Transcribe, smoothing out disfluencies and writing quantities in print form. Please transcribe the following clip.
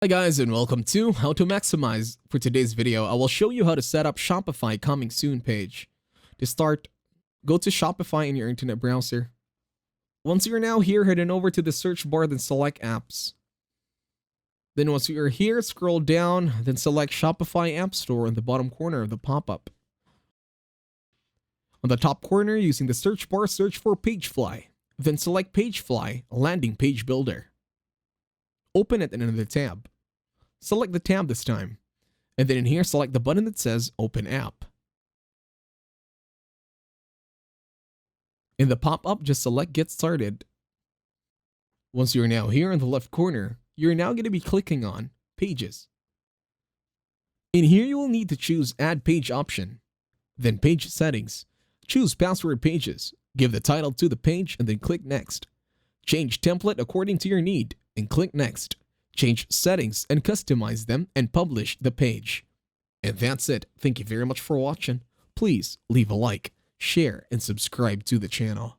Hi guys, and welcome to How to Maximize. For today's video, I will show you how to set up Shopify coming soon page. To start, go to Shopify in your internet browser. Once you're now here, head on over to the search bar, then select apps. Then once you're here, scroll down, then select Shopify App Store in the bottom corner of the pop-up. On the top corner, using the search bar, search for Pagefly. Then select Pagefly, Landing Page Builder. Open it in another tab. Select the tab this time, and then in here select the button that says Open App. In the pop-up, just select Get Started. Once you're now here in the left corner, you're now going to be clicking on Pages. In here you will need to choose Add Page option, then Page Settings. Choose Password Pages, give the title to the page, and then click Next. Change template according to your need, and click Next. Change settings and customize them and publish the page. And that's it. Thank you very much for watching. Please leave a like, share, and subscribe to the channel.